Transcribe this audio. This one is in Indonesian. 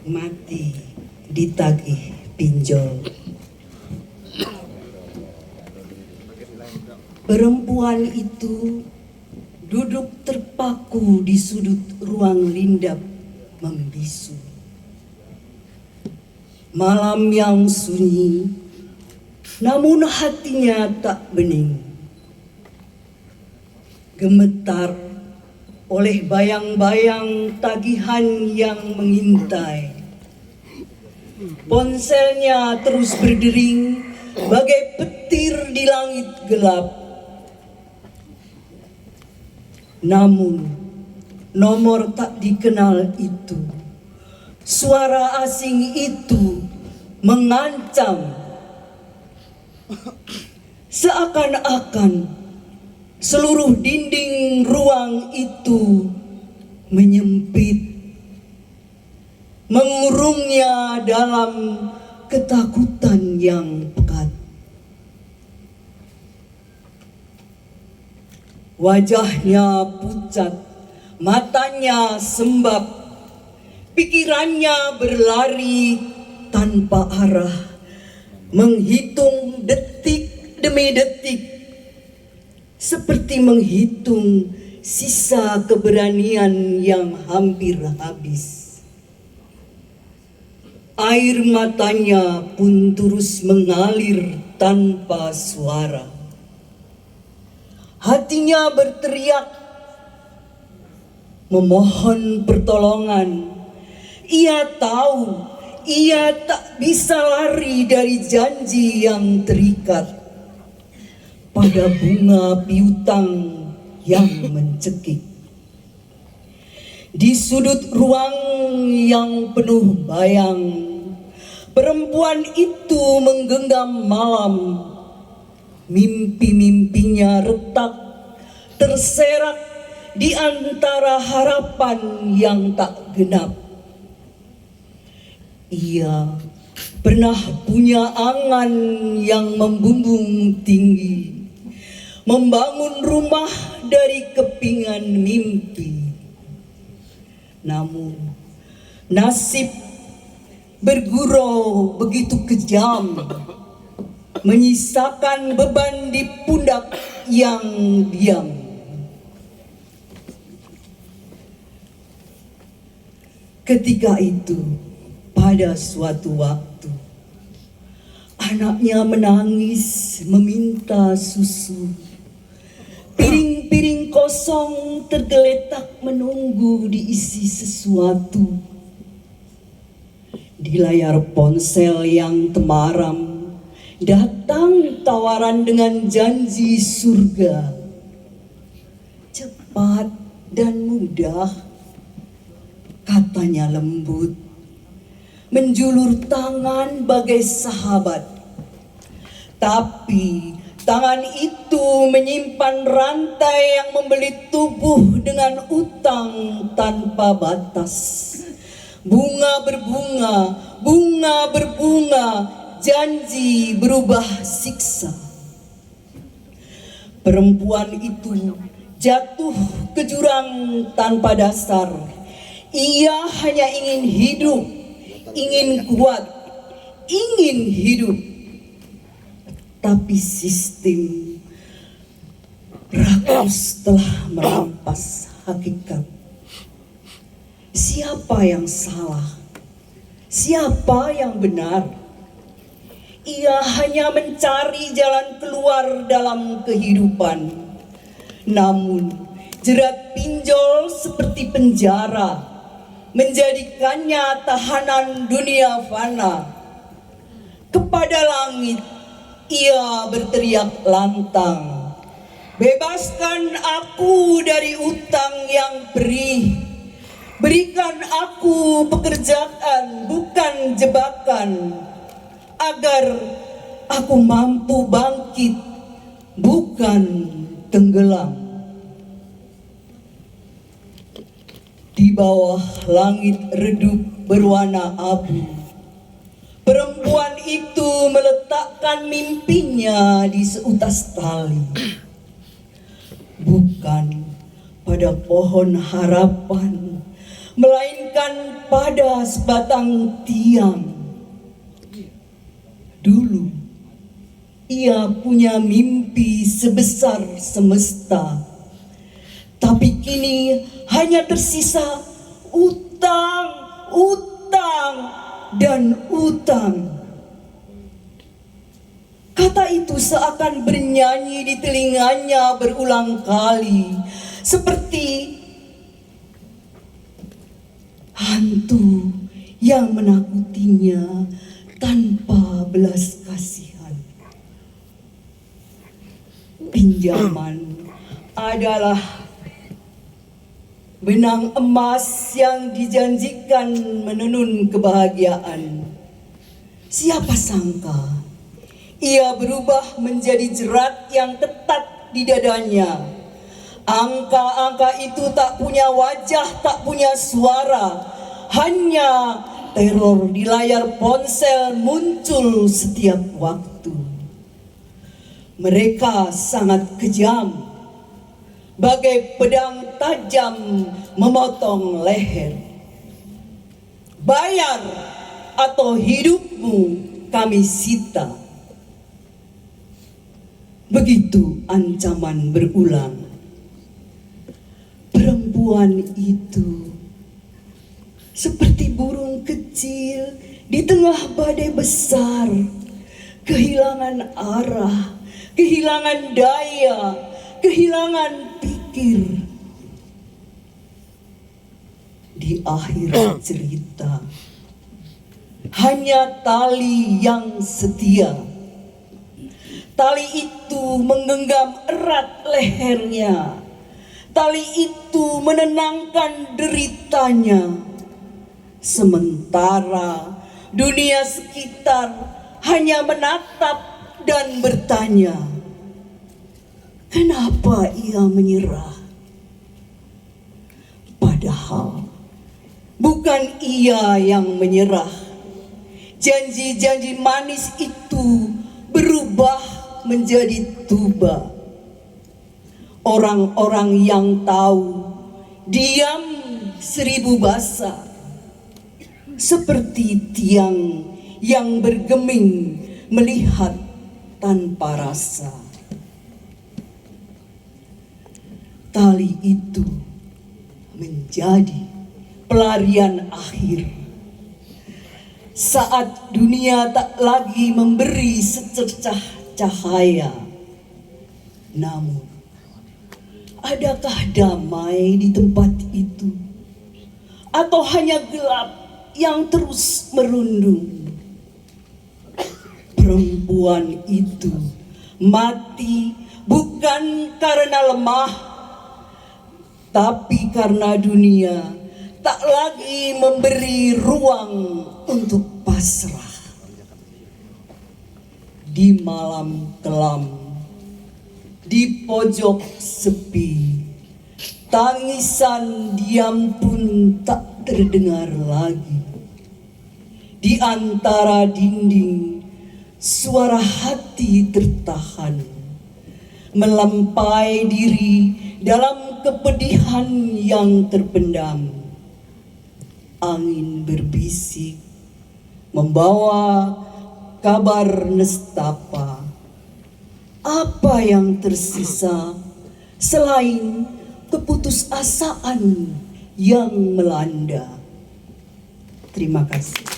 mati ditagih pinjol. Perempuan itu duduk terpaku di sudut ruang lindap membisu. Malam yang sunyi, namun hatinya tak bening. Gemetar oleh bayang-bayang tagihan yang mengintai. Ponselnya terus berdering bagai petir di langit gelap. Namun nomor tak dikenal itu, suara asing itu mengancam. Seakan-akan seluruh dinding ruang itu menyempit, mengurungnya dalam ketakutan yang pekat. Wajahnya pucat, matanya sembab, pikirannya berlari tanpa arah, menghitung detik demi detik, seperti menghitung sisa keberanian yang hampir habis. Air matanya pun terus mengalir tanpa suara. Hatinya berteriak, memohon pertolongan. Ia tahu ia tak bisa lari dari janji yang terikat pada bunga piutang yang mencekik. Di sudut ruang yang penuh bayang, perempuan itu menggenggam malam. Mimpi-mimpinya retak, terserak di antara harapan yang tak genap. Ia pernah punya angan yang membumbung tinggi, membangun rumah dari kepingan mimpi. Namun nasib bergurau begitu kejam, menyisakan beban di pundak yang diam. Ketika itu, pada suatu waktu, anaknya menangis meminta susu. Piring-piring kosong tergeletak menunggu diisi sesuatu. Di layar ponsel yang temaram, datang tawaran dengan janji surga. Cepat dan mudah, katanya lembut, menjulur tangan bagai sahabat. Tapi tangan itu menyimpan rantai yang membelit tubuh dengan utang tanpa batas. Bunga berbunga, bunga berbunga, janji berubah siksa. Perempuan itu jatuh ke jurang tanpa dasar. Ia hanya ingin hidup, ingin kuat, ingin hidup. Tapi sistem rakus telah merampas hakikat. Siapa yang salah? Siapa yang benar? Ia hanya mencari jalan keluar dalam kehidupan. Namun jerat pinjol seperti penjara, menjadikannya tahanan dunia fana. Kepada langit ia berteriak lantang, bebaskan aku dari utang yang perih. Berikan aku pekerjaan bukan jebakan, agar aku mampu bangkit bukan tenggelam. Di bawah langit redup berwarna abu, perempuan itu meletakkan mimpinya di seutas tali. Bukan pada pohon harapan, melainkan pada sebatang tiang. Dulu ia punya mimpi sebesar semesta, tapi kini hanya tersisa utang, utang, dan utang. Kata itu seakan bernyanyi di telinganya berulang kali, seperti hantu yang menakutinya tanpa belas kasihan. Pinjaman adalah benang emas yang dijanjikan menenun kebahagiaan. Siapa sangka ia berubah menjadi jerat yang ketat di dadanya. Angka-angka itu tak punya wajah, tak punya suara. Hanya teror di layar ponsel muncul setiap waktu. Mereka sangat kejam, bagai pedang tajam memotong leher. Bayar atau hidupmu kami sita. Begitu ancaman berulang. Perempuan itu seperti burung kecil di tengah badai besar, kehilangan arah, kehilangan daya, kehilangan pikir. Di akhir cerita, hanya tali yang setia. Tali itu menggenggam erat lehernya. Tali itu menenangkan deritanya. Sementara dunia sekitar hanya menatap dan bertanya, kenapa ia menyerah? Padahal bukan ia yang menyerah. Janji-janji manis itu berubah menjadi tuba. Orang-orang yang tahu diam 1000 bahasa, seperti tiang yang bergeming melihat tanpa rasa. Tali itu menjadi pelarian akhir saat dunia tak lagi memberi secercah cahaya. Namun, adakah damai di tempat itu? Atau hanya gelap yang terus merundung? Perempuan itu mati bukan karena lemah, tapi karena dunia tak lagi memberi ruang untuk pasrah. Di malam kelam, di pojok sepi, tangisan diam pun tak terdengar lagi. Di antara dinding, suara hati tertahan, melampai diri dalam kepedihan yang terpendam. Angin berbisik, membawa kabar nestapa. Apa yang tersisa selain keputusasaan yang melanda? Terima kasih.